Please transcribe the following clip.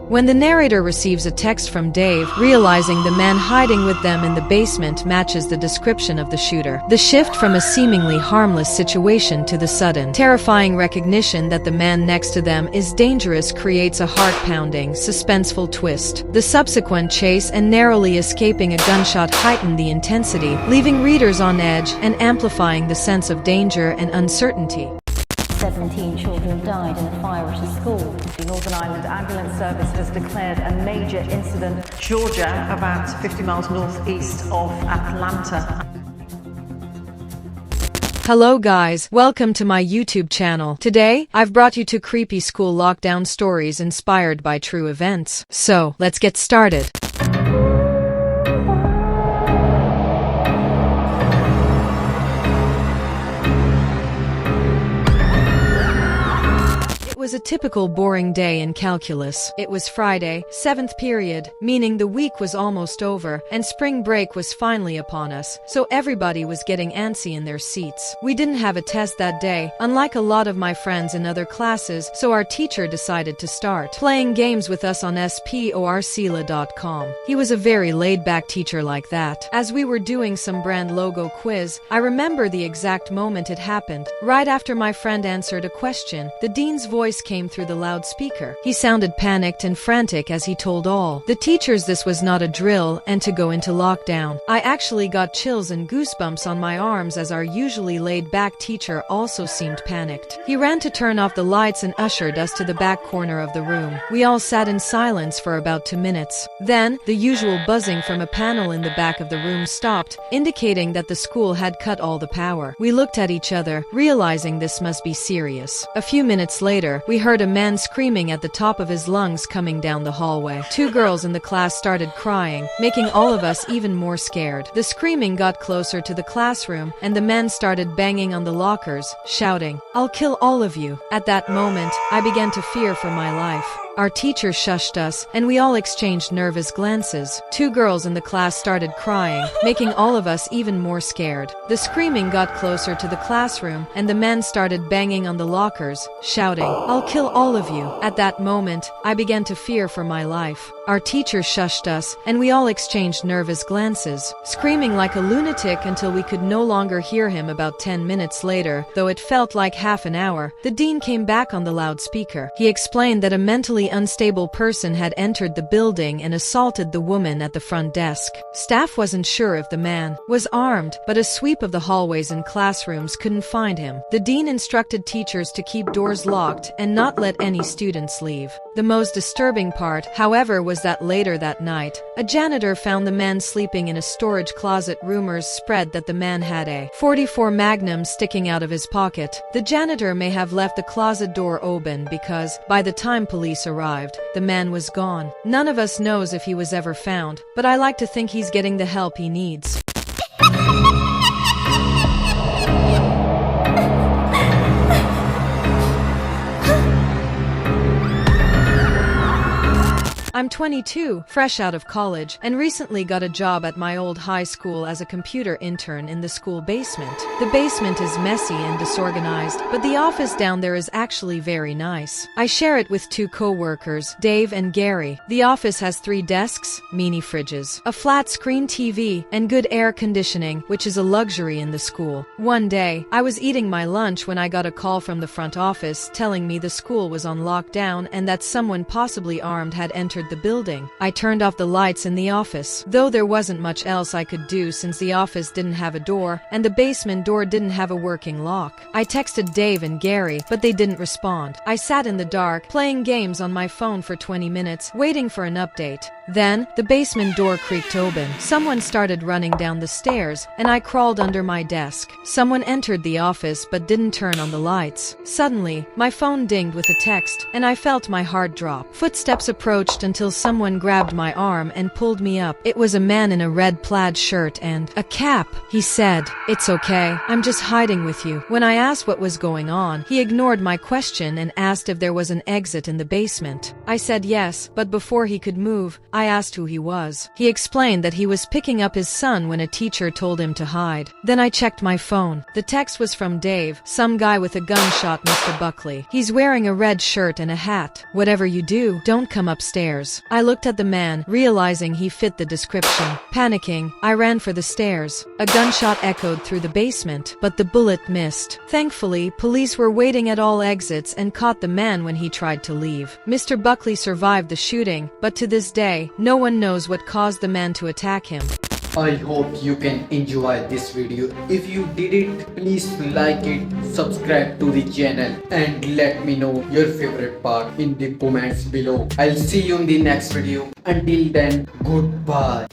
When the narrator receives a text from Dave, realizing the man hiding with them in the basement matches the description of the shooter. The shift from a seemingly harmless situation to the sudden, terrifying recognition that the man next to them is dangerous creates a heart-pounding, suspenseful twist. The subsequent chase and narrowly escaping a gunshot heighten the intensity, leaving readers on edge and amplifying the sense of danger and uncertainty. 17 children died in a fire at a school. The Northern Ireland Ambulance Service has declared a major incident. Georgia, about 50 miles northeast of Atlanta. Hello guys, welcome to my YouTube channel. Today, I've brought you 2 creepy school lockdown stories inspired by true events. So, let's get started. It was a typical boring day in calculus. It was Friday, 7th period, meaning the week was almost over, and spring break was finally upon us, so everybody was getting antsy in their seats. We didn't have a test that day, unlike a lot of my friends in other classes, so our teacher decided to start playing games with us on sporcila.com. He was a very laid-back teacher like that. As we were doing some brand logo quiz, I remember the exact moment it happened. Right after my friend answered a question, the dean's voice came through the loudspeaker. He sounded panicked and frantic as he told all the teachers this was not a drill and to go into lockdown. I actually got chills and goosebumps on my arms as our usually laid-back teacher also seemed panicked. He ran to turn off the lights and ushered us to the back corner of the room. We all sat in silence for about 2 minutes. Then, the usual buzzing from a panel in the back of the room stopped, indicating that the school had cut all the power. We looked at each other, realizing this must be serious. A few minutes later, we heard a man screaming at the top of his lungs coming down the hallway. 2 girls in the class started crying, making all of us even more scared. The screaming got closer to the classroom, and the man started banging on the lockers, shouting, "I'll kill all of you." At that moment, I began to fear for my life. Our teacher shushed us, and we all exchanged nervous glances. 2 girls in the class started crying, making all of us even more scared. The screaming got closer to the classroom, and the man started banging on the lockers, shouting, "I'll kill all of you." At that moment, I began to fear for my life. Our teacher shushed us, and we all exchanged nervous glances, screaming like a lunatic until we could no longer hear him. About 10 minutes later, though it felt like half an hour, the dean came back on the loudspeaker. He explained that a mentally unstable person had entered the building and assaulted the woman at the front desk. Staff wasn't sure if the man was armed, but a sweep of the hallways and classrooms couldn't find him. The dean instructed teachers to keep doors locked and not let any students leave. The most disturbing part, however, was that later that night, a janitor found the man sleeping in a storage closet. Rumors spread that the man had a .44 Magnum sticking out of his pocket. The janitor may have left the closet door open because, by the time police arrived, the man was gone. None of us knows if he was ever found, but I like to think he's getting the help he needs. I'm 22, fresh out of college, and recently got a job at my old high school as a computer intern in the school basement. The basement is messy and disorganized, but the office down there is actually very nice. I share it with 2 co-workers, Dave and Gary. The office has 3 desks, mini fridges, a flat-screen TV, and good air conditioning, which is a luxury in the school. One day, I was eating my lunch when I got a call from the front office telling me the school was on lockdown and that someone possibly armed had entered the building. I turned off the lights in the office, though there wasn't much else I could do since the office didn't have a door and the basement door didn't have a working lock. I texted Dave and Gary, but they didn't respond. I sat in the dark, playing games on my phone for 20 minutes, waiting for an update. Then, the basement door creaked open. Someone started running down the stairs, and I crawled under my desk. Someone entered the office but didn't turn on the lights. Suddenly, my phone dinged with a text, and I felt my heart drop. Footsteps approached until until someone grabbed my arm and pulled me up. It was a man in a red plaid shirt and a cap. He said, "It's okay, I'm just hiding with you." When I asked what was going on, he ignored my question and asked if there was an exit in the basement. I said yes, but before he could move, I asked who he was. He explained that he was picking up his son when a teacher told him to hide. Then I checked my phone. The text was from Dave, some guy with a gun shot Mr. Buckley. He's wearing a red shirt and a hat. "Whatever you do, don't come upstairs." I looked at the man, realizing he fit the description. Panicking, I ran for the stairs. A gunshot echoed through the basement, but the bullet missed. Thankfully, police were waiting at all exits and caught the man when he tried to leave. Mr. Buckley survived the shooting, but to this day, no one knows what caused the man to attack him. I hope you can enjoy this video. If you did it, please like it, subscribe to the channel and let me know your favorite part in the comments below. I'll see you in the next video. Until then, goodbye.